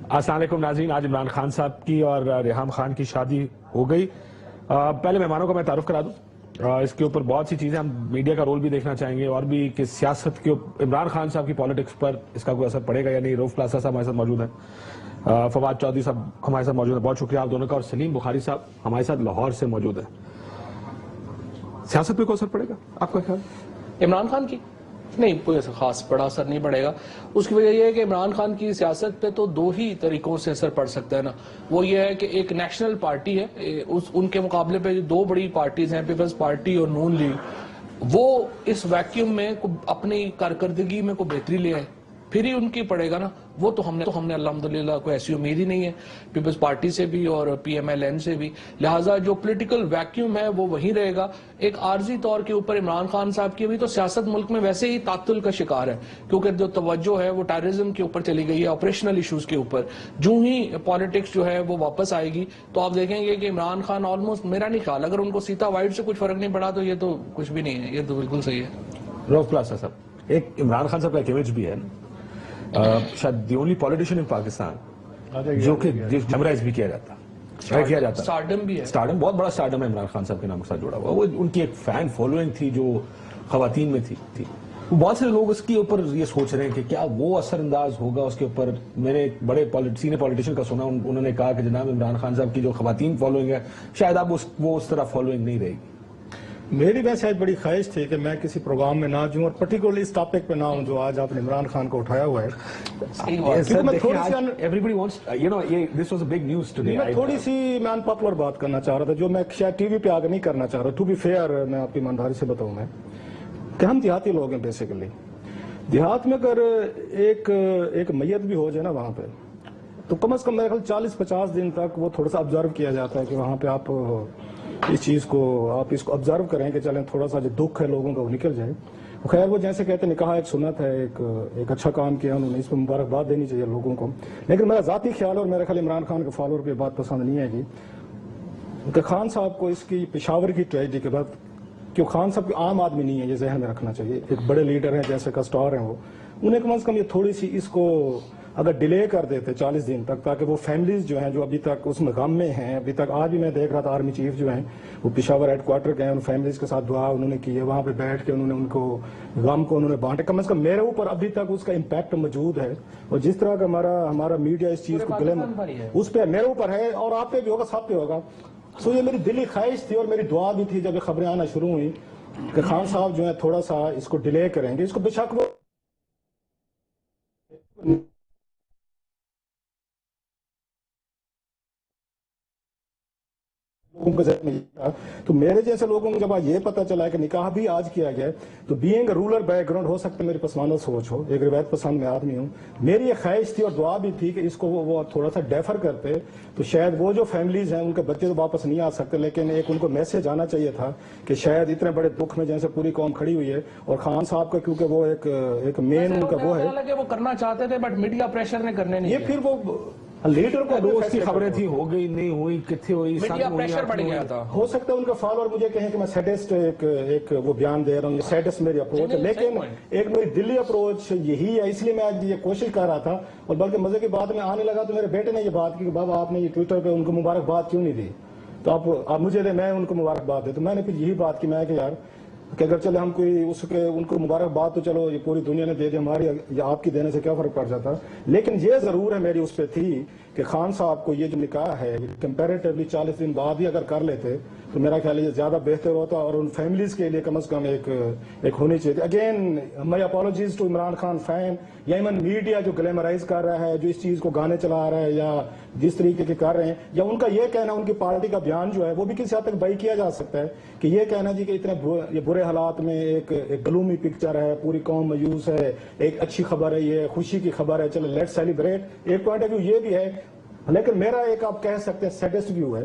السلام علیکم ناظرین، آج عمران خان صاحب کی اور ریحام خان کی شادی ہو گئی۔ پہلے مہمانوں کا میں تعارف کرا دوں، اس کے اوپر بہت سی چیزیں ہم میڈیا کا رول بھی دیکھنا چاہیں گے اور بھی کہ سیاست کے عمران خان صاحب کی پالیٹکس پر اس کا کوئی اثر پڑے گا یا نہیں۔ روف پلاسا صاحب ہمارے ساتھ موجود ہیں، فواد چودھری صاحب ہمارے ساتھ موجود ہیں، بہت شکریہ آپ دونوں کا، اور سلیم بخاری صاحب ہمارے ساتھ لاہور سے موجود ہیں۔ سیاست پہ کوئی اثر پڑے گا آپ کا خیال؟ عمران خان کی نہیں، کوئی خاص بڑا اثر نہیں پڑے گا۔ اس کی وجہ یہ ہے کہ عمران خان کی سیاست پہ تو دو ہی طریقوں سے اثر پڑ سکتا ہے نا۔ وہ یہ ہے کہ ایک نیشنل پارٹی ہے، ان کے مقابلے پہ دو بڑی پارٹیز ہیں، پیپلز پارٹی اور نون لیگ، وہ اس ویکیوم میں اپنی کارکردگی میں کوئی بہتری لے آئے، پھر ہی ان کی پڑے گا نا۔ وہ تو ہم نے الحمدللہ کوئی ایسی امید ہی نہیں ہے پیپلز پارٹی سے بھی اور پی ایم ایل این سے بھی، لہٰذا جو پولیٹیکل ویکیوم ہے وہ وہیں رہے گا۔ ایک عارضی طور کے اوپر عمران خان صاحب کی ابھی تو سیاست ملک میں ویسے ہی تعطل کا شکار ہے، کیونکہ جو توجہ ہے وہ ٹیررزم کے اوپر چلی گئی ہے، آپریشنل ایشوز کے اوپر۔ جو ہی پالیٹکس جو ہے وہ واپس آئے گی تو آپ دیکھیں گے کہ عمران خان آلموسٹ، میرا نہیں خیال، اگر ان کو سیتا وائٹ سے کچھ فرق نہیں پڑا تو یہ تو کچھ بھی نہیں ہے، یہ تو بالکل صحیح ہے۔ روف پلاسا صاحب، ایک عمران خان صاحب کا ایک امیج بھی ہے نا، شاید دی اونلی پولیٹیشین ان پاکستان جو کہ جمرائز بھی کیا جاتا ہے، سٹارڈم بھی ہے، سٹارڈم بہت بڑا سٹارڈم ہے عمران خان صاحب کے نام کے ساتھ جڑا ہوا۔ وہ ان کی ایک فین فالوئنگ تھی جو خواتین میں تھی۔ بہت سے لوگ اس کے اوپر یہ سوچ رہے ہیں کہ کیا وہ اثر انداز ہوگا اس کے اوپر۔ میں نے ایک بڑے سینئر پولیٹیشین کا سنا، انہوں نے کہا کہ جناب عمران خان صاحب کی جو خواتین فالوئنگ ہے شاید اب وہ اس طرح فالوئنگ نہیں رہے گی۔ میری ویسے آج بڑی خواہش تھی کہ میں کسی پروگرام میں نہ جوں اور پرٹیکولرلی اس ٹاپک پہ نہ ہوں جو آج آپ نے عمران خان کو اٹھایا ہوا ہے۔ میں تھوڑی سی میں ان پاپولر بات کرنا چاہ رہا تھا جو میں شاید ٹی وی پہ آگے نہیں کرنا چاہ رہا۔ ٹو بی فیئر، میں آپ کی ایمانداری سے بتاؤں میں کہ ہم دیہاتی لوگ ہیں بیسیکلی۔ دیہات میں اگر ایک میت بھی ہو جائے نا وہاں پہ تو کم از کم میرے خیال 40-50 دن تک وہ تھوڑا سا آبزرو کیا جاتا ہے کہ وہاں پہ آپ اس چیز کو آبزرو کریں کہ چلیں تھوڑا سا جو دکھ ہے لوگوں کا وہ نکل جائے۔ خیر وہ جیسے کہتے ہیں نکاح ایک سنت ہے، ایک اچھا کام کیا انہوں نے، اس پہ مبارکباد دینی چاہیے لوگوں کو۔ لیکن میرا ذاتی خیال اور میرے خیال عمران خان کے فالوور کو یہ بات پسند نہیں ہے کہ خان صاحب کو اس کی پشاور کی ٹریجڈی کے بعد، کیوں خان صاحب عام آدمی نہیں ہے، یہ ذہن میں رکھنا چاہیے۔ ایک بڑے لیڈر ہیں جیسے کسٹار ہیں، وہ انہیں کم از کم یہ تھوڑی سی اس کو اگر ڈیلے کر دیتے 40 دن تک، تاکہ وہ فیملیز جو ہیں جو ابھی تک اس میں غم میں ہیں، ابھی تک آج بھی میں دیکھ رہا تھا آرمی چیف جو ہیں وہ پشاور ہیڈ کوارٹر گئے، ان فیملیز کے ساتھ دعا انہوں نے کی ہے، وہاں پہ بیٹھ کے انہوں نے ان کو غم کو انہوں نے بانٹے۔ کم از کم میرے اوپر ابھی تک اس کا امپیکٹ موجود ہے، اور جس طرح کا ہمارا میڈیا اس چیز کو اس پہ میرے اوپر ہے اور آپ پہ بھی ہوگا، سب پہ ہوگا۔ سو یہ میری دلی خواہش تھی اور میری دعا بھی تھی جب یہ خبریں آنا شروع ہوئی کہ خان صاحب جو ہے تھوڑا سا اس کو ڈیلے کریں گے، اس کو بے شک وہ تو میرے جیسے لوگوں کو جب یہ پتا چلا کہ نکاح بھی آج کیا گیا تو بینگ رولر بیک گراؤنڈ ہو سکتا ہے میری پسماندہ سوچ ہو، ایک روایت پسند میں آدمی ہوں، میری یہ خواہش تھی اور دعا بھی تھی کہ اس کو وہ تھوڑا سا ڈیفر کرتے تو شاید وہ جو فیملیز ہیں ان کے بچے تو واپس نہیں آ سکتے، لیکن ایک ان کو میسج آنا چاہیے تھا کہ شاید اتنے بڑے دکھ میں جیسے پوری قوم کھڑی ہوئی ہے، اور خان صاحب کا کیونکہ وہ ایک مین ان کا وہ ہے، وہ کرنا چاہتے تھے بٹ میڈیا پریشر نے کرنے نہیں، یہ پھر وہ لیڈر کو روز کی خبریں تھی، ہو گئی نہیں ہوئی، کتنے ہوئی، میڈیا پریشر بڑھ گیا تھا۔ ہو سکتا ہے ان کا فالوور مجھے کہیں کہ میں سیڈسٹ ایک وہ بیان دے رہا ہوں، یہ سیڈسٹ میری اپروچ ہے، لیکن ایک میری دلی اپروچ یہی ہے، اس لیے میں آج یہ کوشش کر رہا تھا۔ اور بلکہ مزے کی بات میں آنے لگا تو میرے بیٹے نے یہ بات کی کہ بابا آپ نے یہ ٹویٹر پہ ان کو مبارکباد کیوں نہیں دی، تو آپ مجھے دے، میں ان کو مبارکباد دے۔ تو میں نے پھر یہی بات کی، میں کہ یار کہ اگر چلے ہم کوئی ان کو مبارکباد تو چلو یہ پوری دنیا نے دے دی، ہماری یا آپ کی دینے سے کیا فرق پڑ جاتا، لیکن یہ ضرور ہے میری اس پہ تھی کہ خان صاحب کو یہ جو نکاح ہے کمپیریٹیولی 40 دن بعد ہی اگر کر لیتے تو میرا خیال یہ زیادہ بہتر ہوتا، اور ان فیملیز کے لیے کم از کم ایک ہونی چاہیے۔ Again my apologies to Imran Khan fan, یا ایون میڈیا جو گلیمرائز کر رہا ہے، جو اس چیز کو گانے چلا رہا ہے یا جس طریقے کے کر رہے ہیں، یا ان کا یہ کہنا، ان کی پارٹی کا بیان جو ہے وہ بھی کسی حد تک بائی کیا جا سکتا ہے کہ یہ کہنا جی کہ اتنے یہ برے حالات میں ایک گلومی پکچر ہے، پوری قوم مایوس ہے، ایک اچھی خبر ہے، یہ خوشی کی خبر ہے، چلو لیٹ سیلیبریٹ، ایک پوائنٹ آف ویو یہ بھی ہے۔ لیکن میرا ایک آپ کہہ سکتے ہیں سیڈسٹ ویو ہے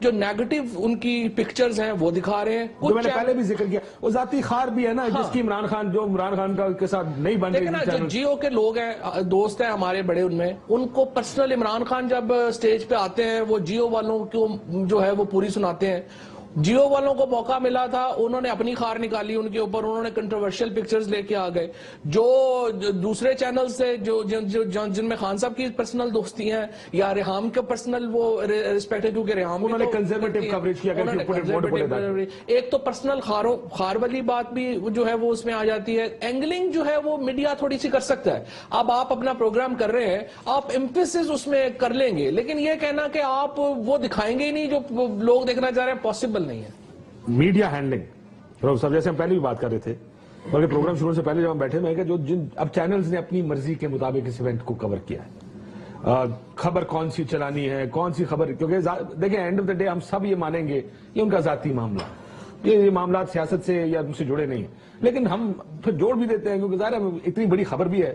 جو نیگیٹو ان کی پکچرز ہیں وہ دکھا رہے ہیں. جو میں نے پہلے بھی ذکر کیا, وہ ذاتی خار بھی ہے نا, جس کی عمران خان کا کے ساتھ نہیں بن رہی. لیکن جو جیو کے لوگ ہیں, دوست ہیں ہمارے بڑے, ان میں ان کو پرسنل عمران خان جب سٹیج پہ آتے ہیں وہ جیو والوں کو جو ہے وہ پوری سناتے ہیں. جیو والوں کو موقع ملا تھا, انہوں نے اپنی خار نکالی ان کے اوپر, انہوں نے کنٹروورشل پکچرز لے کے آ گئے. جو دوسرے چینل سے جن میں خان صاحب کی پرسنل دوستی ہیں یا ریحام کے پرسنل وہ ریسپیکٹ ہے, کیونکہ ریحام انہوں نے کنزرویٹو کوریج کیا, ایک تو پرسنل خار والی بات بھی جو ہے وہ اس میں آ جاتی ہے. اینگلنگ جو ہے وہ میڈیا تھوڑی سی کر سکتا ہے. اب آپ اپنا پروگرام کر رہے ہیں, آپ ایمفیسس اس میں کر لیں گے, لیکن یہ کہنا کہ آپ وہ دکھائیں گے ہی نہیں جو لوگ دیکھنا چاہ رہے ہیں, پاسبل نہیں ہے. میڈیا ہینڈلنگ صاحب, جیسے ہم پہلے بھی بات کر رہے تھے, بلکہ پروگرام شروع سے پہلے جب ہم بیٹھے, میں کہ جو اب چینلز نے اپنی مرضی کے مطابق اس ایونٹ کو کور کیا ہے, خبر کون سی چلانی ہے, کون سی خبر, کیونکہ دیکھیں اینڈ آف دا ڈے ہم سب یہ مانیں گے یہ ان کا ذاتی معاملہ, یہ معاملات سیاست سے یا ان سے جڑے نہیں, لیکن ہم پھر جوڑ بھی دیتے ہیں کیونکہ ظاہر ہے اتنی بڑی خبر بھی ہے.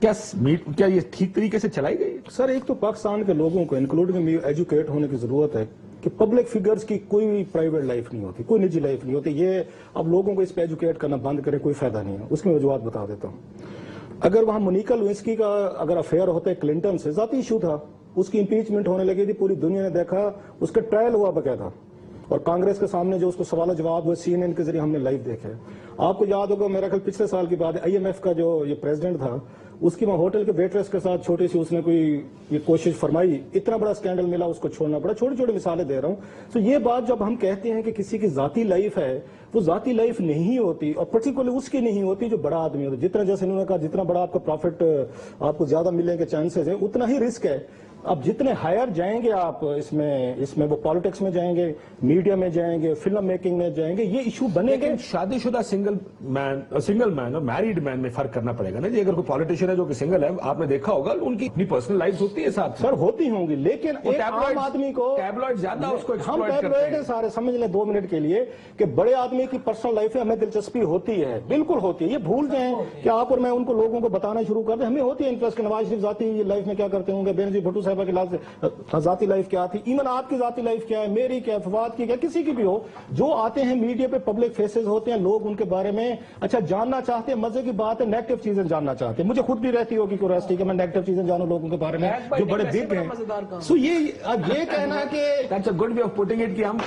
کیا یہ ٹھیک طریقے سے چلائی گئی؟ سر, ایک تو پاکستان کے لوگوں کو انکلوڈنگ ایجوکیٹ ہونے کی ضرورت ہے کہ پبلک فگرز کی کوئی پرائیویٹ لائف نہیں ہوتی, کوئی نجی لائف نہیں ہوتی. یہ اب لوگوں کو اس پہ ایجوکیٹ کرنا بند کرے, کوئی فائدہ نہیں ہے. اس کی وجوہات بتا دیتا ہوں. اگر وہاں مونیکا لیوینسکی کا اگر افیئر ہوتا ہے کلنٹن سے, ذاتی ایشو تھا, اس کی امپیچمنٹ ہونے لگی تھی, پوری دنیا نے دیکھا, اس کا ٹرائل ہوا باقاعدہ, اور کانگریس کے سامنے جو اس کو سوال و جواب ہوئے CNN کے ذریعے ہم نے لائیو دیکھے. آپ کو یاد ہوگا, میرا خیال پچھلے سال کی بات ہے, IMF کا جو یہ پریزیڈنٹ تھا, اس کی وہاں ہوٹل کے ویٹریس کے ساتھ چھوٹی سی اس نے کوئی یہ کوشش فرمائی, اتنا بڑا سکینڈل ملا, اس کو چھوڑنا پڑا. چھوٹی چھوٹی مثالیں دے رہا ہوں. تو یہ بات جب ہم کہتے ہیں کہ کسی کی ذاتی لائف ہے, وہ ذاتی لائف نہیں ہوتی, اور پرٹیکولرلی اس کی نہیں ہوتی جو بڑا آدمی ہوتا. جتنا جیسے انہوں نے کہا جتنا بڑا آپ کا پروفٹ آپ کو زیادہ ملنے کے چانسز ہیں, اتنا ہی رسک ہے. اب جتنے ہائر جائیں گے آپ اس میں وہ پالیٹکس میں جائیں گے, میڈیا میں جائیں گے, فلم میکنگ میں جائیں گے, یہ ایشو بنے گے. شادی شدہ سنگل مین اور میریڈ مین میں فرق کرنا پڑے گا نا جی. اگر کوئی پالیٹیشین ہے جو کہ سنگل ہے, آپ نے دیکھا ہوگا ان کی اپنی پرسنل لائف ہوتی ہے ساتھ. سر ہوتی ہوں گی, لیکن ایک عام آدمی کو ٹیبلوئڈ زیادہ اس کو ہم ٹیبلوئڈ ہیں سارے, سمجھ لیں 2 منٹ کے لیے کہ بڑے آدمی کی پرسنل لائف میں ہمیں دلچسپی ہوتی ہے, بالکل ہوتی ہے. یہ بھول جائیں کہ آپ اور میں ان کو لوگوں کو بتانا شروع کر دیں, ہمیں ہوتی ہے انٹرسٹ کہ نواز شریف ذاتی لائف میں کیا کرتے ہوں گے, بینظیر بھٹو صاحبہ کے ذاتی لائف کیا تھی, ایون آپ کی ذاتی لائف کیا ہے, میری کیا, فواد کی کیا, کسی کی بھی ہو. جو آتے ہیں میڈیا پہ پبلک فیسز ہوتے ہیں, لوگ ان کے بارے میں اچھا جاننا چاہتے ہیں. مزے کی بات ہے نیگیٹو چیزیں جاننا چاہتے ہیں. مجھے خود بھی رہتی ہوگی کیوریاسٹی کہ میں نیگیٹو چیزیں جانوں لوگوں کے بارے میں جو بڑے بگ ہیں. سو یہ کہنا کہ that's a good way of putting it کہ ہم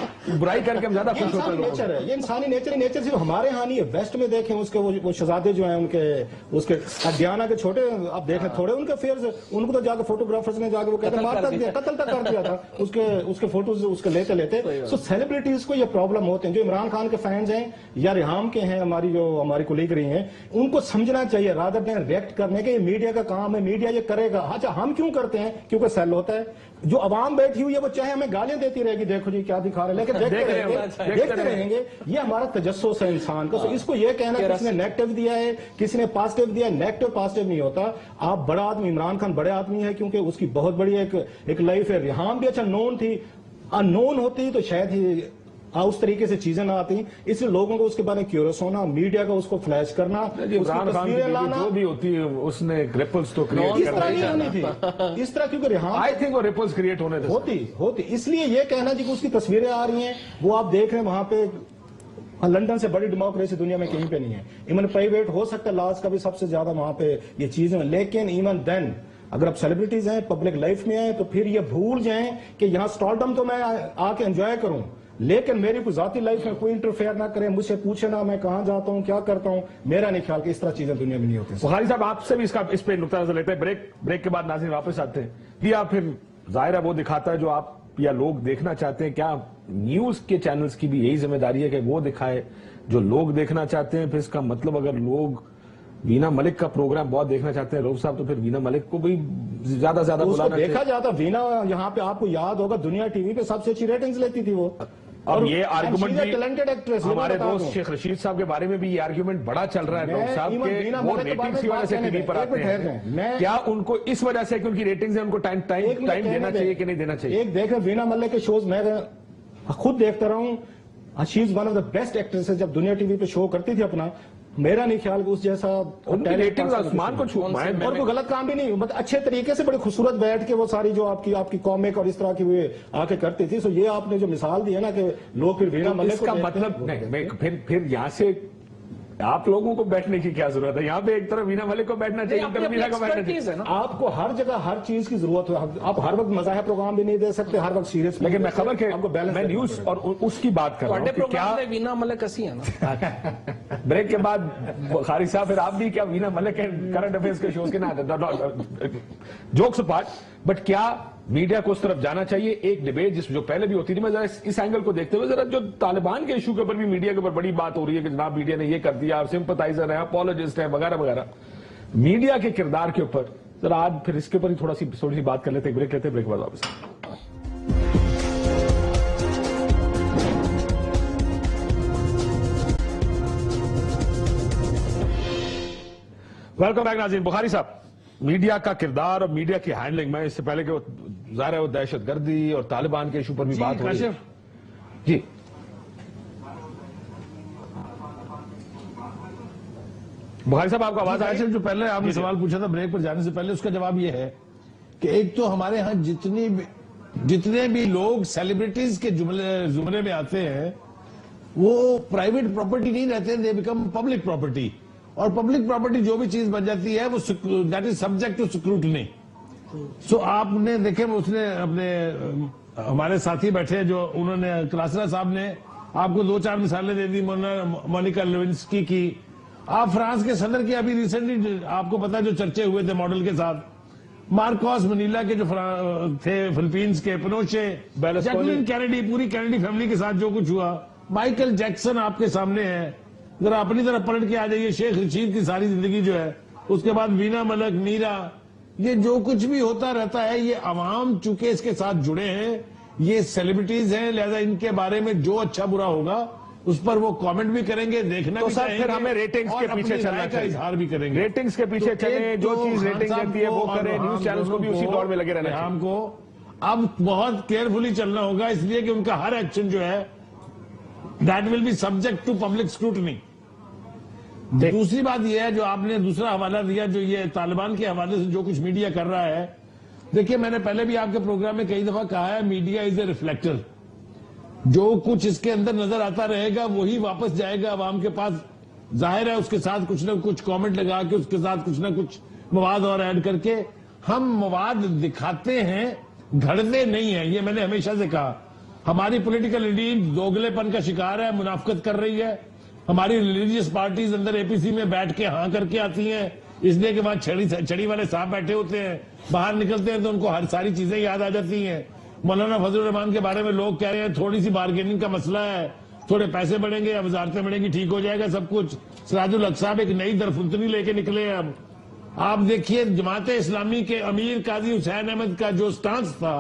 برائی کر کے ہم زیادہ خوش ہوتے ہیں. نیچر ہے, یہ انسانی نیچر صرف ہمارے ہاں نہیں ہے, ویسٹ میں دیکھیں اس کے وہ شہزادے جو ہیں ان کے اس کے ڈیانا کے چھوٹے, آپ دیکھیں تھوڑے ان کے افیئرز, ان کو تو جا کے فوٹوگرافرز نے جا کے وہ کہتے ہیں مار تک دیا, قتل تک کر دیا تھا اس کے فوٹوز اس کے لیتے. سو سیلیبریٹیز کو یہ پرابلم ہوتے ہیں, جو عمران خان کے فینز ہیں یا ریحام کے ہیں, ہماری کولیگ رہی ہیں, ان کو سمجھنا چاہیے رادر دین ریئیکٹ کرنے کے. یہ میڈیا کا کام ہے, میڈیا یہ کرے گا. اچھا ہم کیوں کرتے ہیں؟ کیونکہ سیل ہوتا ہے. جو عوام بیٹھی ہوئی ہے وہ چاہے ہمیں گالیاں دیتی رہے گی, دیکھو جی کیا دکھا رہے, لیکن دیکھتے رہیں گے. یہ ہمارا تجسس ہے انسان کا. اس کو یہ کہنا کہ کسی نے نیگیٹو دیا ہے, کسی نے پازیٹو دیا ہے, نیگیٹو پازیٹو نہیں ہوتا. آپ بڑا آدمی, عمران خان بڑے آدمی ہے کیونکہ اس کی بہت بڑی ایک لائف ہے. ریحام بھی اچھا نون تھی, ان نون ہوتی تو شاید ہی اس طریقے سے چیزیں نہ آتی. اس لیے لوگوں کو اس کے بارے میں کیوریس ہونا, میڈیا کا اس کو فلیش کرنا, عمران خان کی جو بھی ہوتی ہے اس نے ریپلز تو کریٹ اس طرح نہیں ہونی تھی, اس طرح کیونکہ ریحام آئی تھنک وہ ریپلز کریٹ ہونے ہوتی. اس لیے یہ کہنا جی کہ اس کی تصویریں آ رہی ہیں, وہ آپ دیکھ رہے ہیں وہاں پہ لنڈن سے بڑی ڈیموکریسی دنیا میں کہیں پہ نہیں ہے. ایون پرائیویٹ ہو سکتا ہے لاز کا بھی سب سے زیادہ وہاں پہ یہ چیزیں, لیکن ایون دین اگر آپ سیلیبریٹیز ہیں, پبلک لائف میں ہیں, تو پھر یہ بھول جائیں کہ یہاں اسٹارڈم تو میں آ کے انجوائے کروں, لیکن میری کوئی ذاتی لائف میں کوئی انٹرفیئر نہ کرے, مجھ سے پوچھے نہ میں کہاں جاتا ہوں, کیا کرتا ہوں. میرا نہیں خیال کہ اس طرح چیزیں دنیا میں نہیں ہوتی. بخاری صاحب آپ سے بھی اس پہ نقطہ نظر لیتے ہیں. بریک کے بعد ناظرین واپس آتے ہیں. یہ آپ پھر ظاہر ہے وہ دکھاتا ہے جو آپ یا لوگ دیکھنا چاہتے ہیں. کیا نیوز کے چینلز کی بھی یہی ذمہ داری ہے کہ وہ دکھائے جو لوگ دیکھنا چاہتے ہیں؟ پھر اس کا مطلب اگر لوگ وینا ملک کا پروگرام بہت دیکھنا چاہتے ہیں روف صاحب, تو پھر وینا ملک کو بھی زیادہ بلانا دیکھا جاتا. وینا یہاں پہ آپ کو یاد ہوگا دنیا ٹی وی پہ سب سے اچھی ریٹنگز لیتی تھی وہ. اب یہ آرگومنٹ بھی ہمارے دوست شیخ رشید صاحب کے بارے میں بھی یہ آرگومنٹ بڑا چل رہا ہے روف صاحب کے, وہ ریٹنگز کی وجہ سے ٹی وی پر آتے ہیں. کیا ان کو اس وجہ سے کہ ان کی ریٹنگز ہیں ان کو ٹائم دینا چاہیے کہ نہیں دینا چاہیے؟ ایک دیکھ رہے وینا ملک کے شوز میں خود دیکھتا رہا ہوں. She is one of the best actresses. جب دنیا ٹی وی پہ شو کرتی تھی اپنا, میرا نہیں خیال کہ اس جیسا ریٹنگ آسمان کو چھو اور کوئی غلط کام بھی نہیں، مطلب اچھے طریقے سے بڑے خوبصورت بیٹھ کے وہ ساری جو آپ کی کامک اور اس طرح کی وہ آ کے کرتی تھی. سو یہ آپ نے جو مثال دی ہے نا کہ لوگ پھر وینا ملک اس کا مطلب نہیں، پھر یہاں سے آپ لوگوں کو بیٹھنے کی کیا ضرورت ہے؟ یہاں پہ ایک طرف وینا ملک کو بیٹھنا چاہیے، ایک طرف وینا کو بیٹھنا چاہیے. آپ کو ہر جگہ ہر چیز کی ضرورت ہے. آپ ہر وقت مزاح پروگرام بھی نہیں دے سکتے، ہر وقت سیریس. لیکن میں خبر کہ میں نیوز اور اس کی بات کر رہا ہوں کہ کیا وینا ملک اسی ہے نا. بریک کے بعد بخاری صاحب پھر آپ بھی کیا وینا ملک ہے کرنٹ افیئرس کے شوز کے نا جوکس اپارٹ، بٹ کیا میڈیا کو اس طرف جانا چاہیے؟ ایک ڈیبیٹ جو پہلے بھی ہوتی تھی، میں ذرا اس اینگل کو دیکھتے ہوئے ذرا جو طالبان کے ایشو کے اوپر بھی میڈیا کے اوپر بڑی بات ہو رہی ہے کہ جناب میڈیا نے یہ کر دیا، سمپتائزر ہیں، اپولوجسٹ ہیں وغیرہ وغیرہ، میڈیا کے کردار کے اوپر ذرا آج پھر اس کے اوپر ہی تھوڑی سی بات کر لیتے ہیں. بریک لیتے ہیں، بریک بعد واپس. ویلکم بیک ناظرین. بخاری صاحب، میڈیا کا کردار اور میڈیا کی ہینڈلنگ، میں اس سے پہلے کہ ظاہر ہے وہ دہشت گردی اور طالبان کے ایشو پر بھی بات ہو رہی ہے. جی بخاری صاحب آپ کا آواز آئے. جو پہلے آپ نے سوال پوچھا تھا بریک پر جانے سے پہلے، اس کا جواب یہ ہے کہ ایک تو ہمارے ہاں جتنے بھی لوگ سیلیبریٹیز کے زمرے میں آتے ہیں وہ پرائیویٹ پراپرٹی نہیں رہتے، دے بیکم پبلک پراپرٹی. اور پبلک پراپرٹی جو بھی چیز بن جاتی ہے وہ that is subject to scrutiny. So آپ نے دیکھیں، اس نے اپنے ہمارے ساتھی بیٹھے جو انہوں نے کلاسرا صاحب نے آپ کو 2-4 مثالیں دے دی، مونیکا لیونسکی کی. آپ فرانس کے صدر کی ابھی ریسنٹلی آپ کو پتا جو چرچے ہوئے تھے ماڈل کے ساتھ، مارکوس منیلا کے جو تھے فلپینز کے، پنوشے، جیکولین کینیڈی، پوری کینیڈی فیملی کے ساتھ جو کچھ ہوا، مائیکل جیکسن آپ کے سامنے ہے. ذرا اپنی طرف پلٹ کے آ جائیے، شیخ رشید کی ساری زندگی جو ہے، اس کے بعد وینا ملک، میرا، یہ جو کچھ بھی ہوتا رہتا ہے یہ عوام چونکہ اس کے ساتھ جڑے ہیں، یہ سیلیبریٹیز ہیں، لہذا ان کے بارے میں جو اچھا برا ہوگا اس پر وہ کامنٹ بھی کریں گے، دیکھنا بھی چاہیں گے، پھر ہمیں ریٹنگز کے پیچھے چلنا چاہیے، اظہار بھی کریں گے. ریٹنگز کے پیچھے چلیں، جو چیز ریٹنگ دیتی ہے وہ کریں. نیوز چینلز کو بھی اسی دور میں لگے رہنا چاہیے. ہم کو اب بہت کیئرفلی چلنا ہوگا، اس لیے کہ ان کا ہر ایکشن جو ہے that will be subject to public scrutiny. دوسری بات یہ ہے جو آپ نے دوسرا حوالہ دیا، جو یہ طالبان کے حوالے سے جو کچھ میڈیا کر رہا ہے، دیکھیں میں نے پہلے بھی آپ کے پروگرام میں کئی دفعہ کہا ہے، میڈیا از اے ریفلیکٹر. جو کچھ اس کے اندر نظر آتا رہے گا وہی واپس جائے گا عوام کے پاس. ظاہر ہے اس کے ساتھ کچھ نہ کچھ کامنٹ لگا کے، اس کے ساتھ کچھ نہ کچھ مواد اور ایڈ کر کے ہم مواد دکھاتے ہیں، گھڑتے نہیں ہیں. یہ میں نے ہمیشہ سے کہا. ہماری پولیٹیکل ایلیٹ دوگلے پن کا شکار ہے، منافقت کر رہی ہے. ہماری ریلیجیس پارٹیز اندر اے پی سی میں بیٹھ کے ہاں کر کے آتی ہیں، اس لیے کہ وہاں چھڑی والے صاحب بیٹھے ہوتے ہیں، باہر نکلتے ہیں تو ان کو ہر ساری چیزیں یاد آ جاتی ہیں. مولانا فضل الرحمان کے بارے میں لوگ کہہ رہے ہیں تھوڑی سی بارگیننگ کا مسئلہ ہے، تھوڑے پیسے بڑھیں گے یا وزارتیں بڑھیں گی، ٹھیک ہو جائے گا سب کچھ. سراج الحق صاحب ایک نئی درفنتنی لے کے نکلے ہیں. اب آپ دیکھیے جماعت اسلامی کے امیر قاضی حسین احمد کا جو سٹانس تھا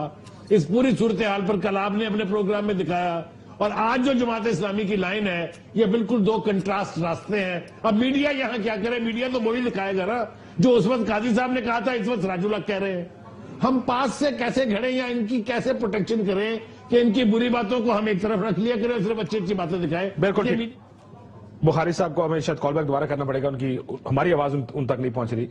اس پوری صورتحال پر، کل آپ نے اپنے پروگرام میں دکھایا، اور آج جو جماعت اسلامی کی لائن ہے یہ بالکل دو کنٹراسٹ راستے ہیں. اب میڈیا یہاں کیا کرے؟ میڈیا تو وہی دکھائے گا نا جو اس وقت قاضی صاحب نے کہا تھا، اس وقت سراج الحق کہہ رہے ہیں. ہم پاس سے کیسے گھڑیں یا ان کی کیسے پروٹیکشن کریں کہ ان کی بری باتوں کو ہم ایک طرف رکھ لیا کریں، صرف اچھی اچھی باتیں دکھائیں. بالکل. بخاری صاحب کو ہمیں شاید کال بیک دوبارہ کرنا پڑے گا، ان کی ہماری آواز ان تک نہیں پہنچ رہی.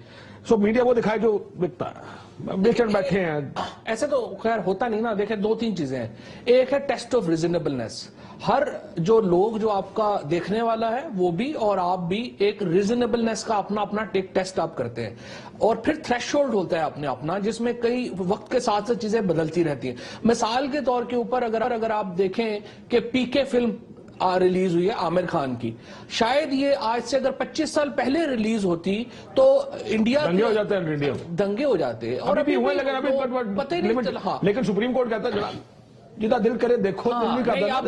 سو میڈیا وہ دکھائے جو بکتا ہے، بیٹھے ہیں. ایسے تو خیر ہوتا نہیں نا. دیکھیں 2-3 چیزیں ہیں. ایک ہے ٹیسٹ آف ریزنیبلنس. ہر جو لوگ جو آپ کا دیکھنے والا ہے وہ بھی اور آپ بھی ایک ریزنیبلنس کا اپنا ٹیسٹ آپ کرتے ہیں، اور پھر تھریش ہولڈ ہوتا ہے اپنا جس میں کئی وقت کے ساتھ ساتھ چیزیں بدلتی رہتی ہیں. مثال کے طور کے اوپر اگر آپ دیکھیں کہ پی کے فلم ریلیز ہوئی ہے عامر خان کی، شاید یہ آج سے اگر 25 سال پہلے ریلیز ہوتی تو انڈیا دنگے ہو جاتے ہیں، انڈیا دنگے ہو جاتے. اور ابھی ہوئے پتہ ہی نہیں چلا. لیکن سپریم کورٹ کہتا ہے جناب جدا دل کرے دیکھو.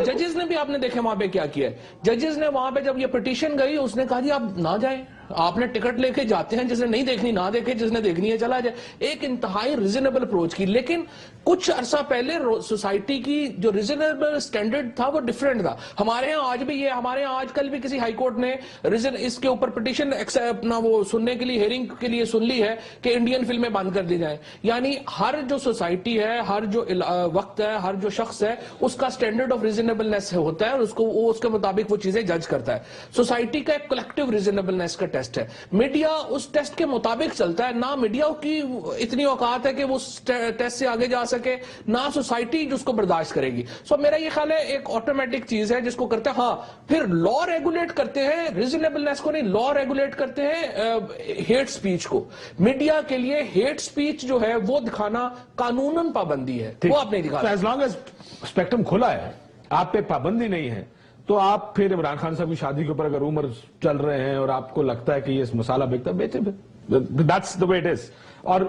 ججز نے بھی آپ نے دیکھا وہاں پہ کیا کیا ہے. ججز نے وہاں پہ جب یہ پٹیشن گئی اس نے کہا جی آپ نہ جائیں، آپ نے ٹکٹ لے کے جاتے ہیں, جس نے نہیں دیکھنی نہ دیکھے, جس نے دیکھنی ہے چلا جائے. ایک انتہائی ریزنیبل اپروچ کی. لیکن کچھ عرصہ پہلے سوسائٹی کی جو ریزنیبل سٹینڈرڈ تھا وہ ڈیفرنٹ تھا. ہمارے ہاں آج بھی یہ, ہمارے ہاں آج کل بھی کسی ہائی کورٹ نے اس کے اوپر پٹیشن اپنا وہ سننے کے لیے, ہیئرنگ کے لیے سن لی ہے کہ انڈین فلمیں بند کر دی جائیں. یعنی ہر جو سوسائٹی ہے, ہر جو وقت ہے, ہر جو شخص ہے, اس کا سٹینڈرڈ آف ریزنیبلنس ہوتا ہے اور اس کے مطابق وہ چیزیں جج کرتا ہے. سوسائٹی کا ایک کلیکٹیو ریزنیبلنس کا ٹیسٹ ہے. میڈیا اس ٹیسٹ کے مطابق چلتا ہے. نہ میڈیا کی اتنی اوقات ہے کہ وہ ٹیسٹ سے آگے جا سکے, نہ سوسائٹی جس کو برداشت کرے گی. سو میرا یہ خیال ہے ایک آٹومیٹک چیز ہے جس کو کرتے ہیں. ہاں پھر لا ریگولیٹ کرتے ہیں ریزنیبلنس کو نہیں, لا ریگولیٹ کرتے ہیں ہیٹ سپیچ کو. میڈیا کے لیے ہیٹ سپیچ جو ہے وہ دکھانا قانوناً پابندی ہے, وہ آپ نہیں دکھاتے. ایز لانگ ایز اسپیکٹرم کھلا ہے, آپ پہ پابندی نہیں ہے, تو آپ پھر عمران خان صاحب کی شادی کے اوپر اگر رومر چل رہے ہیں اور آپ کو لگتا ہے کہ یہ مسالہ بکتا ہے, بیچے پھر. That's the way it is. اور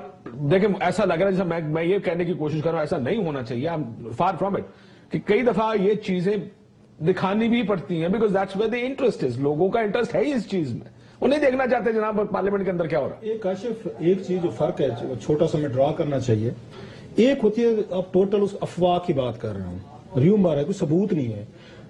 دیکھیں ایسا لگ رہا ہے جیسا میں یہ کہنے کی کوشش کر رہا ہوں, ایسا نہیں ہونا چاہیے. فار فرام اٹ, کہ کئی دفعہ یہ چیزیں دکھانی بھی پڑتی ہیں because that's where the interest is. لوگوں کا انٹرسٹ ہے اس چیز میں, وہ نہیں دیکھنا چاہتے جناب پارلیمنٹ کے اندر کیا ہو رہا ہے. ایک کاشف ایک چیز جو فرق ہے چھوٹا سا میں ڈرا کرنا چاہیے. ایک ہوتی ہے آپ ٹوٹل اس افواہ کی بات کر رہے ہوں, ریومر ہے, کوئی ثبوت نہیں ہے.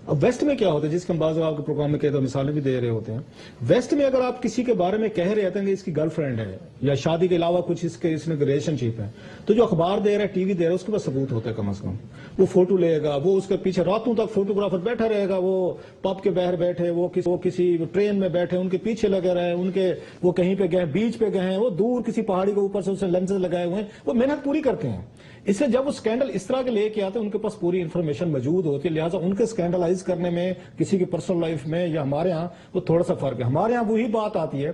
اب ویسٹ میں کیا ہوتا ہے, جس کے ہم بعض آپ کے پروگرام میں کہتے ہیں, مثالیں بھی دے رہے ہوتے ہیں. ویسٹ میں اگر آپ کسی کے بارے میں کہہ رہے ہوتے ہیں کہ اس کی گرل فرینڈ ہے یا شادی کے علاوہ کچھ اس نے ریلیشن شپ ہے, تو جو اخبار دے رہا ہے, ٹی وی دے رہا ہے, اس کے پاس ثبوت ہوتا ہے کم از کم. وہ فوٹو لے گا, وہ اس کے پیچھے راتوں تک فوٹوگرافر بیٹھا رہے گا, وہ پب کے باہر بیٹھے, وہ کسی ٹرین میں بیٹھے, ان کے پیچھے لگے رہے, ان کے وہ کہیں پہ گئے, بیچ پہ گئے ہیں, وہ دور کسی پہاڑی کے اوپر سے اس نے لینسز لگائے ہوئے ہیں, وہ محنت پوری کرتے ہیں. اس سے جب وہ سکینڈل اس طرح کے لے کے آتے ہیں, ان کے پاس پوری انفارمیشن موجود ہوتی ہے, لہٰذا ان کے سکینڈلائز کرنے میں کسی کی پرسنل لائف میں یا ہمارے ہاں وہ تھوڑا سا فرق ہے. ہمارے ہاں وہی بات آتی ہے,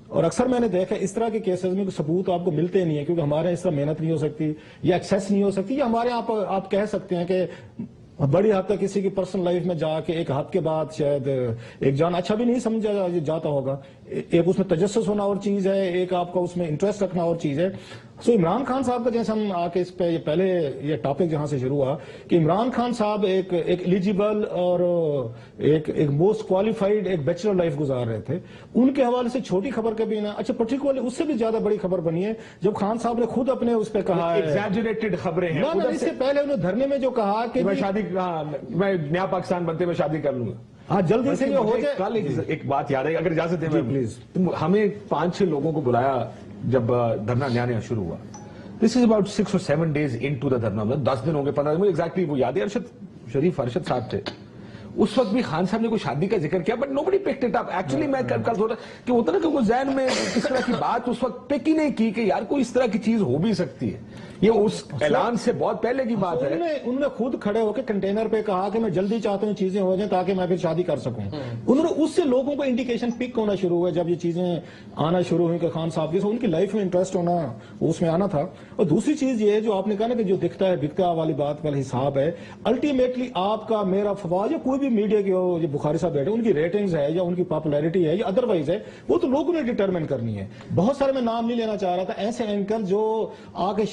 اور اکثر میں نے دیکھا اس طرح کے کیسز میں ثبوت آپ کو ملتے نہیں ہے, کیونکہ ہمارے اس طرح محنت نہیں ہو سکتی یا ایکسیس نہیں ہو سکتی, یا ہمارے یہاں آپ کہہ سکتے ہیں کہ بڑی حد تک کسی کی پرسنل لائف میں جا کے ایک حد کے بعد شاید ایک جان اچھا بھی نہیں سمجھا جاتا ہوگا. ایک اس میں تجسس ہونا اور چیز ہے, ایک آپ کا اس میں انٹرسٹ رکھنا اور چیز ہے. سو عمران خان صاحب کا جیسے ہم آ کے اس پہ پہلے یہ ٹاپک جہاں سے شروع ہوا کہ عمران خان صاحب ایک ایلیجیبل اور ایک موسٹ کوالیفائڈ ایک بیچلر لائف گزار رہے تھے. ان کے حوالے سے چھوٹی خبر کبھی نہ, اچھا پرٹیکولرلی اس سے بھی زیادہ بڑی خبر بنی ہے جب خان صاحب نے خود اپنے اس پہ کہا ہے, ایگزیجریٹڈ خبریں ہیں. اس سے پہلے انہوں دھرنے میں جو کہا کہ میں نیا پاکستان بنتے میں شادی کر لوں گا, ہاں جلدی سے یہ ہو جائے. کل ایک بات یاد ہے, اگر اجازت ہے پلیز, ہمیں 5-6 لوگوں کو بلایا جب دھرنا نیا شروع ہوا. This is about 6 or 7 days into the dharna, 10 دن ہوں گے 15 دن, ایگزیکٹلی وہ یاد ہے. ارشد شریف ارشد صاحب تھے اس وقت بھی, خان صاحب نے کوئی شادی کا ذکر کیا, but nobody picked it up. Actually میں کل سوچا کہ ہوتا نا کہ وہ ذہن میں اس طرح کی بات اس وقت پک ہی نہیں کی کہ یار کوئی اس طرح کی چیز ہو بھی سکتی ہے. یہ اس اعلان سے بہت پہلے کی بات ہے. انہوں نے خود کھڑے ہو کے کنٹینر پہ کہا کہ میں جلدی چاہتا ہوں چیزیں ہو جائیں تاکہ میں پھر شادی کر سکوں. انہوں نے اس سے لوگوں کو انڈیکیشن پک ہونا شروع ہوا جب یہ چیزیں آنا شروع ہوئی کہ خان صاحب کی ان کی لائف میں انٹرسٹ ہونا اس میں آنا تھا. اور دوسری چیز یہ جو آپ نے کہا نا کہ جو دکھتا ہے بکتا والی بات کا حساب ہے, الٹیمیٹلی آپ کا میرا فواد یا کوئی بھی میڈیا کی ہو, جو بخاری صاحب بیٹھے ان کی ریٹنگز ہے یا ان کی پاپولیرٹی ہے یا ادروائز ہے, وہ تو لوگوں نے ڈیٹرمن کرنی ہے. بہت سارے میں نام نہیں لینا چاہ رہا تھا, ایسے اینکر جو آ کے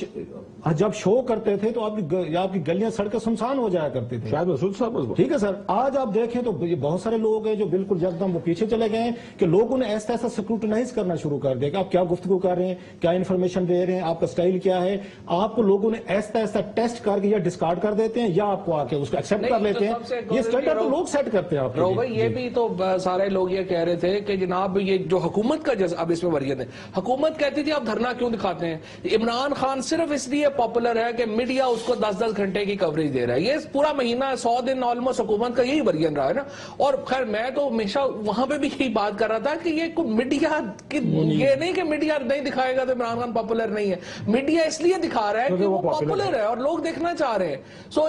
جب شو کرتے تھے تو آپ کی گلیاں سڑکیں سنسان ہو جایا کرتی تھی. شاید مسعود صاحب, ٹھیک ہے سر, آج آپ دیکھیں تو بہت سارے لوگ ہیں جو بالکل یکدم وہ پیچھے چلے گئے ہیں کہ لوگوں نے ایسا سکروٹنائز کرنا شروع کر دیا کہ آپ کیا گفتگو کر رہے ہیں, کیا انفارمیشن دے رہے ہیں, آپ کا سٹائل کیا ہے. آپ کو لوگوں نے ایسا ٹیسٹ کر کے یا ڈسکارڈ کر دیتے ہیں یا آپ کو آ کے اس کو ایکسپٹ کر لیتے ہیں. یہ اسٹینڈرڈ تو لوگ سیٹ کرتے ہیں. آپ یہ بھی تو سارے لوگ یہ کہہ رہے تھے کہ جناب یہ جو حکومت کا اب اس میں ورژن ہے, حکومت کہتی تھی آپ دھرنا کیوں دکھاتے ہیں. عمران خان صرف اس لیے پاپولر ہے کہ میڈیا اس کو 10-10 گھنٹے کی کوریج دے رہا ہے. یہ پورا مہینہ 100 دن آلموسٹ حکومت کا یہی ورژن رہا ہے نا. اور خیر میں تو ہمیشہ وہاں پہ بھی یہی بات کر رہا تھا کہ یہ میڈیا یہ نہیں کہ میڈیا نہیں دکھائے گا تو عمران خان پاپولر نہیں ہے. میڈیا اس لیے دکھا رہا ہے کہ وہ پاپولر ہے اور لوگ دیکھنا چاہ رہے ہیں. سو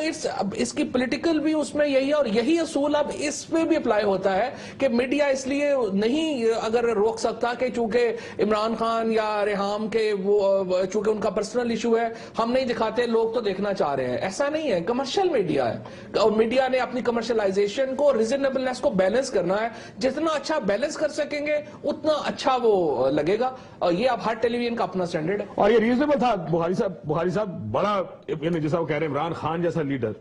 اس کی پولیٹیکل بھی اس میں یہی ہے, اور یہی اصول اب اس پہ بھی اپلائی ہوتا ہے کہ میڈیا اس لیے نہیں اگر روک سکتا کہ چونکہ عمران خان یا ریحام کے وہ چونکہ ان کا پرسنل ایشو ہے ہم نہیں دکھاتے, لوگ تو دیکھنا چاہ رہے ہیں. ایسا نہیں ہے, کمرشل میڈیا ہے اور میڈیا نے اپنی کمرشلائزیشن کو, ریزنیبلنس کو بیلنس کرنا ہے. جتنا اچھا بیلنس کر سکیں گے اتنا اچھا وہ لگے گا. اور یہ اب ہر ٹیلی ویژن کا اپنا سٹینڈرڈ ہے. اور یہ ریزنیبل تھا. بخاری صاحب بڑا, جیسا وہ کہہ رہے ہیں عمران خان جیسا لیڈر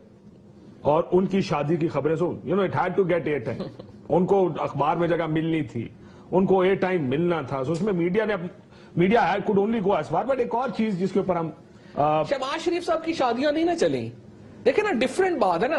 اور ان کی شادی کی خبریں it had to get air time. ان کو اخبار میں جگہ ملنی تھی, ان کو اے ٹائم ملنا تھا. اس میں media could only go as far. But ایک اور چیز جس کے اوپر ہم شہباز شریف صاحب کی شادیاں نہیں نہ چلیں, دیکھیں نا ڈیفرنٹ بات ہے نا,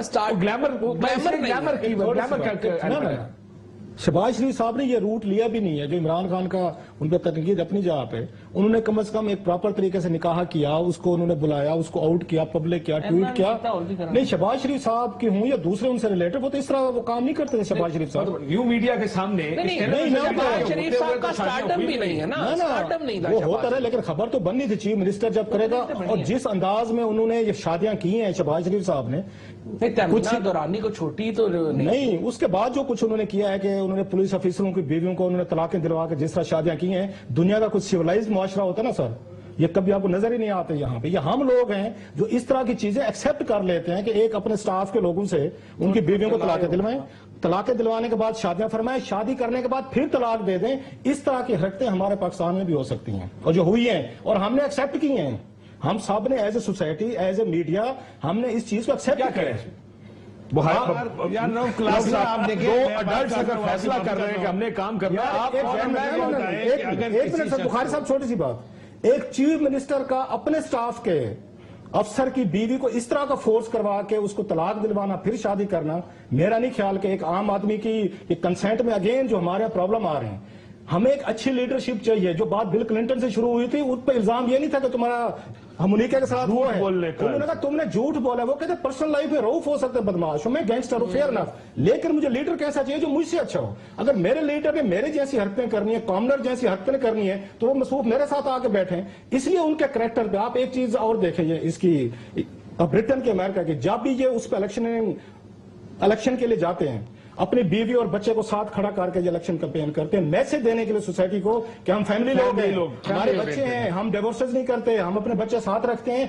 شہباز شریف صاحب نے یہ روٹ لیا بھی نہیں ہے جو عمران خان کا ان پہ تنقید اپنی جگہ پہ. انہوں نے کم از کم ایک پراپر طریقے سے نکاح کیا, اس کو انہوں نے بلایا, اس کو آؤٹ کیا, پبلک کیا, ٹویٹ کیا. نہیں شہباز شریف صاحب کی ہوں یا دوسرے ان سے ریلیٹڈ, وہ تو اس طرح وہ کام نہیں کرتے تھے شہباز شریف صاحب. نیو میڈیا کے سامنے شہباز شریف صاحب کا سٹارٹم بھی نہیں ہے نا, سٹارٹم نہیں تھا. وہ ہوتا رہا لیکن خبر تو بننی تھی چیف منسٹر جب کرے گا. اور جس انداز میں انہوں نے یہ شادیاں کی ہیں شہباز شریف صاحب نے, کچھ دورانی کو چھوٹی تو نہیں, اس کے بعد جو کچھ انہوں نے کیا ہے کہ انہوں نے پولیس افیسروں کی بیویوں کو انہوں نے طلاقیں دلوا کے جس طرح شادیاں کی ہیں, دنیا کا کچھ سیولائزڈ معاشرہ ہوتا ہے نا سر, یہ کبھی آپ کو نظر ہی نہیں آتے یہاں پہ. یہ ہم لوگ ہیں جو اس طرح کی چیزیں ایکسپٹ کر لیتے ہیں کہ ایک اپنے سٹاف کے لوگوں سے ان کی بیویوں کو طلاقیں دلوائیں, طلاقیں دلوانے کے بعد شادیاں فرمائیں, شادی کرنے کے بعد پھر طلاق دے دیں. اس طرح کی حرکتیں ہمارے پاکستان میں بھی ہو سکتی ہیں اور جو ہوئی ہیں اور ہم نے ایکسپٹ کی ہیں. ہم سب نے as a society, as a media, ہم نے اس چیز کو ایکسپٹ کیا ہے. آپ دیکھیں اگر فیصلہ کر رہے ہیں کہ ہم نے کام کرنا, ایک منٹ سر بخاری صاحب, چھوٹی سی بات, ایک چیف منسٹر کا اپنے سٹاف کے افسر کی بیوی کو اس طرح کا فورس کروا کے اس کو طلاق دلوانا پھر شادی کرنا, میرا نہیں خیال کہ ایک عام آدمی کی کنسنٹ میں اگین جو ہمارے پرابلم آ رہے ہیں. ہمیں ایک اچھی لیڈرشپ چاہیے. جو بات بل کلنٹن سے شروع ہوئی تھی اس پہ الزام یہ نہیں تھا کہ تمہارا ہمونیکا کے ساتھ ہوا ہے, انہوں نے کہا تم نے جھوٹ بولا. وہ کہتے پرسنل لائف میں روف ہو سکتے بدماش ہوں, میں گینگسٹر ہوں, فیئر انف, لیکن مجھے لیڈر کیسا چاہیے جو مجھ سے اچھا ہو. اگر میرے لیڈر نے میرے جیسی حرکتیں کرنی ہے, کامنر جیسی حرکتیں کرنی ہے, تو وہ مصروف میرے ساتھ آ کے بیٹھیں. اس لیے ان کے کریکٹر پہ آپ ایک چیز اور دیکھیں, اس کی برٹن کے امریکہ کی, جب بھی یہ اس پہ الیکشن کے لیے جاتے ہیں اپنی بیوی اور بچے کو ساتھ کھڑا کر کے الیکشن کمپین کرتے ہیں, میسج دینے کے لیے سوسائٹی کو کہ ہم فیملی لوگ ہیں, ہمارے بچے ہیں, ہم ڈیورسز نہیں کرتے, ہم اپنے بچے ساتھ رکھتے ہیں,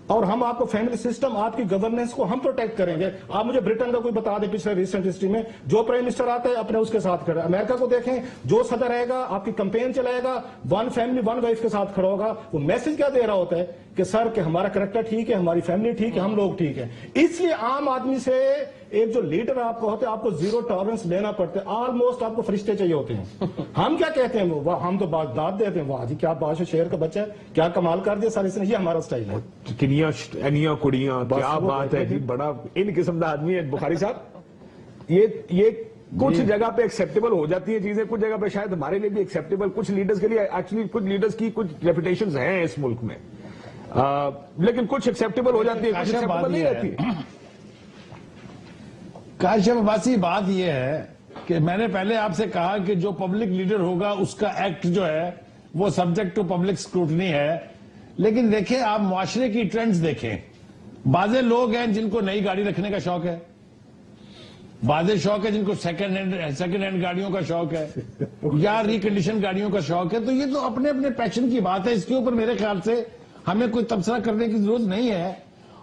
اور ہم آپ کو فیملی سسٹم, آپ کی گورننس کو ہم پروٹیکٹ کریں گے. آپ مجھے برٹن کا کوئی بتا دیں پچھلے ریسنٹ ہسٹری میں جو پرائم منسٹر آتا ہے اپنے اس کے ساتھ کھڑا. امریکہ کو دیکھیں, جو صدر رہے گا آپ کی کمپین چلائے گا, ون فیملی ون وائف کے ساتھ کھڑا ہوگا. وہ میسج کیا دے رہا ہوتا ہے کہ سر کہ ہمارا کریکٹر ٹھیک ہے, ہماری فیملی ٹھیک ہے, ہم لوگ ٹھیک ہیں. اس لیے عام آدمی سے ایک جو لیڈر آپ کو ہوتے ہیں آپ کو زیرو ٹالرنس لینا پڑتا ہے. آلموسٹ آپ کو فرشتے چاہیے ہوتے ہیں. ہم کیا کہتے ہیں, وہ ہم تو داد دیتے ہیں, واہ جی کیا باش شہر کا بچہ ہے, کیا کمال کر دیا سر اس نے, یہ ہمارا سٹائل ہے. کنیاں کڑیاں, کیا بات ہے جی, بڑا ان قسم کا آدمی ہے بخاری صاحب. یہ کچھ جگہ پہ ایکسیپٹیبل ہو جاتی ہیں چیزیں, کچھ جگہ پہ شاید ہمارے لیے بھی ایکسیپٹیبل, کچھ لیڈرز کے لیے ایکچولی کچھ لیڈرز کی کچھ ریپوٹیشنز ہیں اس ملک میں, لیکن کچھ ایکسیپٹیبل ہو جاتی ہے, کچھ ایکسیپٹیبل نہیں رہتی. کاشف عباسی, بات یہ ہے کہ میں نے پہلے آپ سے کہا کہ جو پبلک لیڈر ہوگا اس کا ایکٹ جو ہے وہ سبجیکٹ ٹو پبلک سکروٹنی ہے. لیکن دیکھیں آپ معاشرے کی ٹرینڈز دیکھیں, بعضے لوگ ہیں جن کو نئی گاڑی رکھنے کا شوق ہے, بعضے شوق ہے جن کو سیکنڈ ہینڈ گاڑیوں کا شوق ہے یا ریکنڈیشن گاڑیوں کا شوق ہے. تو یہ تو اپنے اپنے پیشن کی بات ہے, اس کے اوپر میرے خیال سے ہمیں کوئی تبصرہ کرنے کی ضرورت نہیں ہے.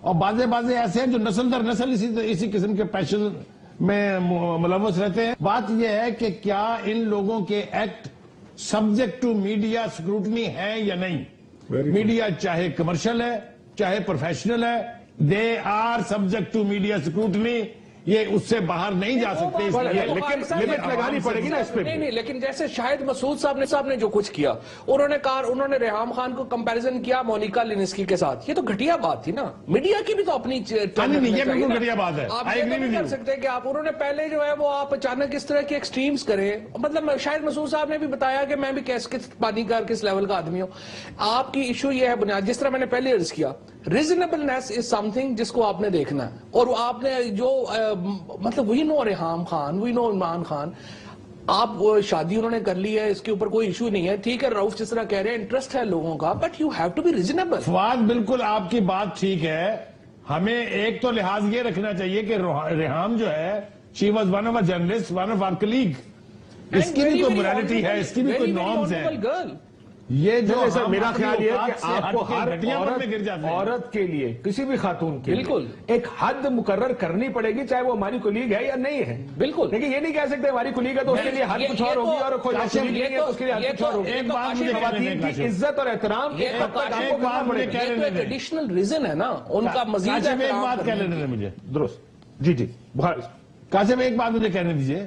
اور بعضے ایسے ہیں جو نسل در نسل اسی قسم کے پیشن میں ملوث رہتے ہیں. بات یہ ہے کہ کیا ان لوگوں کے act subject to media scrutiny ہے یا نہیں. میڈیا چاہے کمرشل ہے چاہے پروفیشنل ہے, they are subject to media scrutiny. یہ اس سے باہر نہیں جا سکتے, لیکن لمٹ لگانی پڑے گی نا اس پہ. نہیں, لیکن جیسے شاہد مسعود صاحب نے جو کچھ کیا, انہوں نے ریحام خان کو کمپیریزن کیا مونیکا لینسکی کے ساتھ. یہ تو گھٹیا بات تھی نا, میڈیا کی بھی تو اپنی یہ بالکل گھٹیا بات ہے. آپ یہ نہیں کر سکتے کہ انہوں نے پہلے جو ہے وہ آپ اچانک اس طرح کی ایکسٹریمز کریں. مطلب شاہد مسعود صاحب نے بھی بتایا کہ میں بھی کس پانی کا کس لیول کا آدمی ہوں. آپ کی ایشو یہ ہے بنیاد, جس طرح میں نے پہلے عرض کیا, ریزنیبلنس از سم تھنگ جس کو آپ نے دیکھنا ہے. اور آپ نے جو مطلب وی نو ریحام خان, وی نو عمران خان, آپ شادی انہوں نے کر لی ہے, اس کے اوپر کوئی ایشو نہیں ہے. ٹھیک ہے, رؤف جس طرح کہہ رہے ہیں انٹرسٹ ہے لوگوں کا, but you have to be reasonable. Fawad بالکل آپ کی بات ٹھیک ہے. ہمیں ایک تو لحاظ یہ رکھنا چاہیے کہ ریحام جو ہے she was one of a journalist, one of our colleague. اس کی بھی کوئی morality ہے, اس کی بھی کوئی نارمز ہیں. یہ جو میرا خیال یہ ہے کہ آپ کو ہر عورت کے لیے, کسی بھی خاتون کے لیے ایک حد مقرر کرنی پڑے گی, چاہے وہ ہماری کولیگ ہے یا نہیں ہے. بالکل, لیکن یہ نہیں کہہ سکتے ہماری کولیگ ہے تو اس کے لیے حد کچھ اور ہوگی, اور اس کے لیے حد کچھ اور ہوگی. ایک بات مجھے خواتین کی عزت اور احترام ایڈیشنل ریزن ہے نا ان کا. مزید ایک بات کہہ لینے دیں مجھے. درست, جی جی قاسم ایک بات مجھے کہنے دیجئے.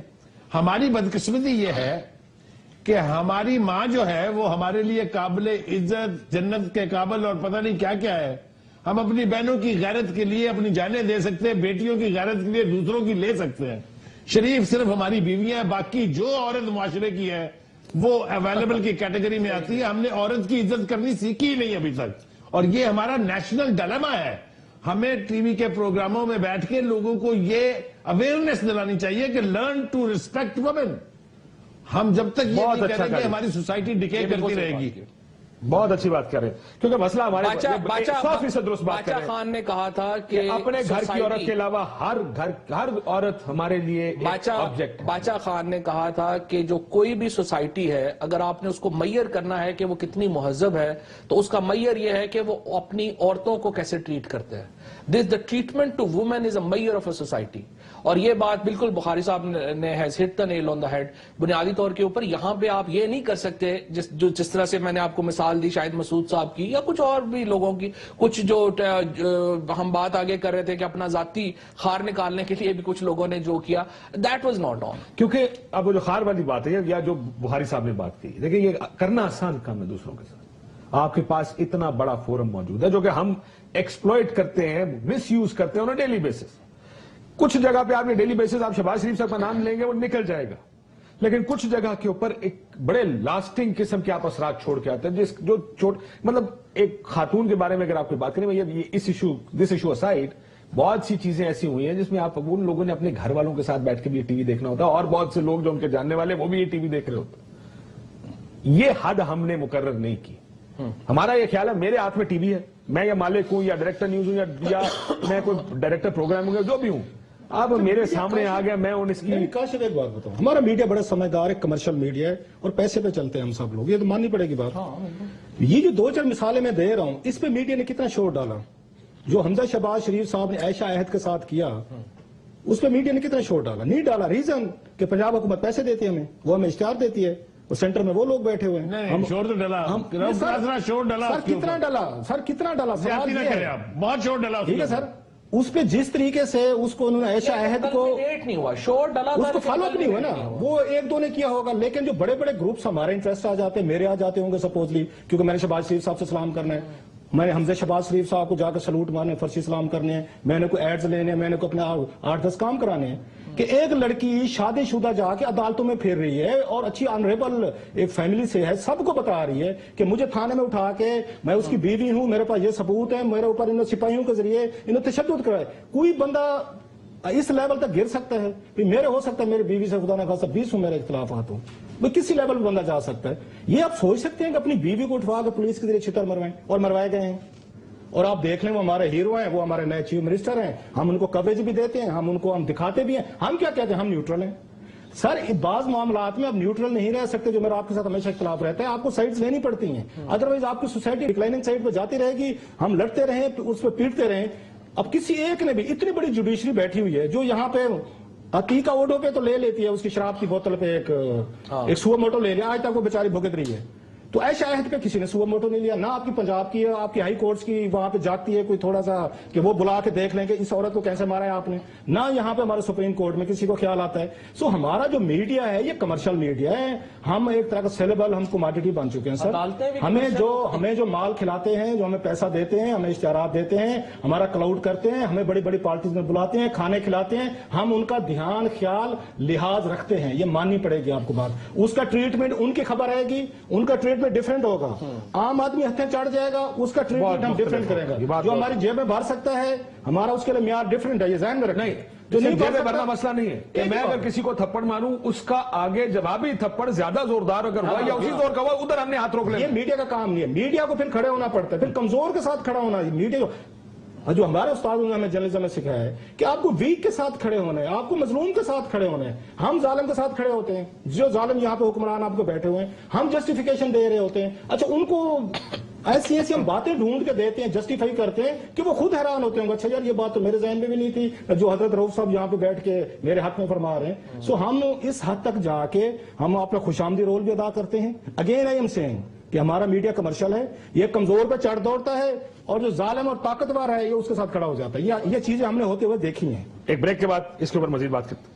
ہماری بدقسمتی یہ ہے کہ ہماری ماں جو ہے وہ ہمارے لیے قابل عزت، جنت کے قابل اور پتہ نہیں کیا کیا ہے. ہم اپنی بہنوں کی غیرت کے لیے اپنی جانیں دے سکتے ہیں، بیٹیوں کی غیرت کے لیے دوسروں کی لے سکتے ہیں. شریف صرف ہماری بیویاں ہیں، باقی جو عورت معاشرے کی ہے وہ اویلیبل کی کیٹیگری میں آتی ہے. ہم نے عورت کی عزت کرنی سیکھی نہیں ابھی تک، اور یہ ہمارا نیشنل ڈائلیما ہے. ہمیں ٹی وی کے پروگراموں میں بیٹھ کے لوگوں کو یہ اویئرنیس دلانی چاہیے کہ لرن ٹو ریسپیکٹ وومن. ہم جب تک یہ نہیں کریں گے ہماری سوسائٹی ڈکے کرتی رہے گی. بہت اچھی بات کر رہے ہیں، کیونکہ مسئلہ ہمارے 100% درست بات کر رہے ہیں. باچا خان نے کہا تھا کہ اپنے گھر کی عورت کے علاوہ ہر عورت ہمارے لیے آبجیکٹ. باچا خان نے کہا تھا کہ جو کوئی بھی سوسائٹی ہے، اگر آپ نے اس کو میئر کرنا ہے کہ وہ کتنی مہذب ہے، تو اس کا میئر یہ ہے کہ وہ اپنی عورتوں کو کیسے ٹریٹ کرتے ہیں. The treatment to women is a measure of a society. اور یہ بات بالکل بخاری صاحب نے has hit the nail on the head. بنیادی طور کے اوپر یہاں پہ آپ یہ نہیں کر سکتے جس طرح سے میں نے آپ کو مثال دی شاید مسعود صاحب کی یا کچھ اور بھی لوگوں کی، کچھ جو ہم بات آگے کر رہے تھے کہ اپنا ذاتی خار نکالنے کے لیے بھی کچھ لوگوں نے جو کیا، that was not on. کیونکہ اب وہ جو خار والی بات ہے یا جو بخاری صاحب نے بات کی، دیکھیں یہ کرنا آسان کام ہے دوسروں کے ساتھ. آپ کے پاس اتنا بڑا فورم موجود ہے جو کہ ہم ایکسپلوئٹ کرتے ہیں، مس یوز کرتے ہیں آن ڈیلی بیسس. کچھ جگہ پہ آپ نے ڈیلی بیسس آپ شہباز شریف صاحب کا نام لیں گے وہ نکل جائے گا، لیکن کچھ جگہ کے اوپر ایک بڑے لاسٹنگ قسم کے آپ اثرات چھوڑ کے آتے ہیں. مطلب ایک خاتون کے بارے میں اگر آپ کوئی بات کریں، دس ایشو اسائڈ، بہت سی چیزیں ایسی ہوئی ہیں جس میں آپ ان لوگوں نے اپنے گھر والوں کے ساتھ بیٹھ کے بھی یہ ٹی وی دیکھنا ہوتا ہے، اور بہت سے لوگ جو ان کے جاننے والے وہ بھی یہ ٹی وی دیکھ رہے ہوتے ہیں. یہ حد ہم نے مقرر نہیں کی. ہمارا یہ خیال ہے میرے ہاتھ میں ٹی وی ہے، میں یا مالک ہوں یا ڈائریکٹر نیوز ہوں یا میں کوئی ڈائریکٹر پروگرام ہوں جو بھی ہوں، اب میرے سامنے آ گیا میں ان اس کی کاشف ایک بات بتاؤں. ہمارا میڈیا بڑا سمجھدار ہے، کمرشل میڈیا ہے اور پیسے پہ چلتے ہیں ہم سب لوگ، یہ تو ماننی پڑے گی بات. یہ جو 2-4 مثالیں میں دے رہا ہوں، اس پہ میڈیا نے کتنا شور ڈالا. جو حمزہ شہباز شریف صاحب نے عائشہ عہد کے ساتھ کیا، اس پہ میڈیا نے کتنا شور ڈالا. نہیں ڈالا، ریزن کہ پنجاب حکومت پیسے دیتی ہے ہمیں، وہ ہمیں اشتہار دیتی ہے، اور سینٹر میں وہ لوگ بیٹھے ہوئے ہیں. شور تو ڈالا، شور ڈالا. سر کتنا ڈالا، سر کتنا ڈالا، بہت شور ڈالا. ٹھیک ہے سر، اس پہ جس طریقے سے اس کو انہوں نے عائشہ عہد کو نہیں ہوا، شور ڈالا، اس کو فالو اپ نہیں ہوا نا. وہ ایک دو نے کیا ہوگا، لیکن جو بڑے بڑے گروپس ہمارے انٹرسٹ آ جاتے ہیں، میرے آ جاتے ہوں گے سپوزلی، کیونکہ میں نے شہباز شریف صاحب سے سلام کرنا ہے، میں نے حمزہ شہباز شریف صاحب کو جا کر سلوٹ مارنے، فرشی سلام کرنے ہیں، میں نے کوئی ایڈز لینے ہیں، میں نے کوئی اپنے 8-10 کام کرانے ہیں. کہ ایک لڑکی شادی شدہ جا کے عدالتوں میں پھر رہی ہے اور اچھی آنریبل ایک فیملی سے ہے، سب کو بتا رہی ہے کہ مجھے تھانے میں اٹھا کے میں اس کی بیوی ہوں، میرے پاس یہ ثبوت ہے، میرے اوپر انہوں سپاہیوں کے ذریعے انہوں تشدد کرا ہے. کوئی بندہ اس لیول تک گر سکتا ہے؟ میرے ہو سکتا ہے میری بیوی سے خدا نہ خاصہ 20 ہوں میرے اختلافات ہوں، وہ کسی لیول پہ بندہ جا سکتا ہے. یہ آپ سوچ سکتے ہیں کہ اپنی بیوی کو اٹھوا کے پولیس کے ذریعے چھتر مروائیں، اور مروائے گئے ہیں. اور آپ دیکھ لیں وہ ہمارے ہیرو ہیں، وہ ہمارے نئے چیف منسٹر ہیں، ہم ان کو کوریج بھی دیتے ہیں، ہم ان کو دکھاتے بھی ہیں. ہم کیا کہتے ہیں؟ ہم نیوٹرل ہیں. سر بعض معاملات میں آپ نیوٹرل نہیں رہ سکتے، جو میرا آپ کے ساتھ ہمیشہ اختلاف رہتا ہے، آپ کو سائڈز لینی پڑتی ہیں، ادروائز آپ کی سوسائٹی ڈکلائننگ سائڈ پہ جاتی رہے گی. ہم لڑتے رہیں، اس پہ پیٹتے رہیں. اب کسی ایک نے بھی، اتنی بڑی جوڈیشری بیٹھی ہوئی ہے جو یہاں پہ عقیقہ اوڈو پہ تو لے لیتی ہے، اس کی شراب کی بوتل پہ ایک سو موٹو لے لیا، آج تک وہ بیچاری بھگت رہی ہے. تو عائشہ عہد پہ کسی نے سو موٹو نہیں لیا. نہ آپ کی پنجاب کی، آپ کی ہائی کورٹس کی وہاں پہ جاتی ہے کوئی تھوڑا سا کہ وہ بلا کے دیکھ لیں کہ اس عورت کو کیسے مارا ہے آپ نے. نہ یہاں پہ ہمارے سپریم کورٹ میں کسی کو خیال آتا ہے. سو ہمارا جو میڈیا ہے یہ کمرشل میڈیا ہے. ہم ایک طرح کا سیلیبل، ہم کوماڈیٹی بن چکے ہیں سر. ہمیں جو مال کھلاتے ہیں، جو ہمیں پیسہ دیتے ہیں، ہمیں اشتہارات دیتے ہیں، ہمارا کلاؤڈ کرتے ہیں، ہمیں بڑی بڑی پارٹیز میں بلاتے ہیں، کھانے کھلاتے ہیں، ہم ان کا دھیان خیال لحاظ رکھتے ہیں. یہ ماننی پڑے گی آپ کو بات. اس کا ٹریٹمنٹ ان کی خبر آئے گی، ان کا ٹریٹمنٹ ڈفرینٹ ہوگا. عام آدمی ہتھے چڑھ جائے گا، اس کا ٹریٹمنٹ ہم ڈفرینٹ کرے گا. جو ہماری جیب میں بھر سکتا ہے ہمارا اس کے لیے معیار ڈفرینٹ ہے. یہ ذہن میں رکھیں. جو نہیں جیب میں بھرنا مسئلہ نہیں ہے کہ میں اگر کسی کو تھپڑ ماروں اس کا آگے جوابی تھپڑ زیادہ زوردار اگر ہوا یا اسی زور کا ہوا، ادھر ہم نے ہاتھ روک لیا. یہ میڈیا کا کام نہیں ہے. میڈیا کو پھر کھڑے ہونا پڑتا ہے، پھر کمزور کے ساتھ کھڑا ہونا. میڈیا جو ہمارے استادوں نے ہمیں جرنلزم میں سکھایا ہے کہ آپ کو ویک کے ساتھ کھڑے ہونا ہے، آپ کو مظلوم کے ساتھ کھڑے ہونا ہے. ہم ظالم کے ساتھ کھڑے ہوتے ہیں، جو ظالم یہاں پہ حکمران آپ کو بیٹھے ہوئے ہیں، ہم جسٹیفیکیشن دے رہے ہوتے ہیں. اچھا ان کو ایسی ہم باتیں ڈھونڈ کے دیتے ہیں، جسٹیفائی کرتے ہیں کہ وہ خود حیران ہوتے ہیں. اچھا یار یہ بات تو میرے ذہن میں بھی نہیں تھی، جو حضرت رؤف صاحب یہاں پہ بیٹھ کے میرے حق میں فرما رہے ہیں. سو ہم اس حد تک جا کے ہم اپنا خوش آمدی رول بھی ادا کرتے ہیں. اگین آئی ایم سیئنگ کہ ہمارا میڈیا کمرشل ہے، یہ کمزور پہ چڑھ دوڑتا ہے، اور جو ظالم اور طاقتور ہے یہ اس کے ساتھ کھڑا ہو جاتا ہے. یہ چیزیں ہم نے ہوتے ہوئے دیکھی ہیں. ایک بریک کے بعد اس کے اوپر مزید بات کرتے ہیں.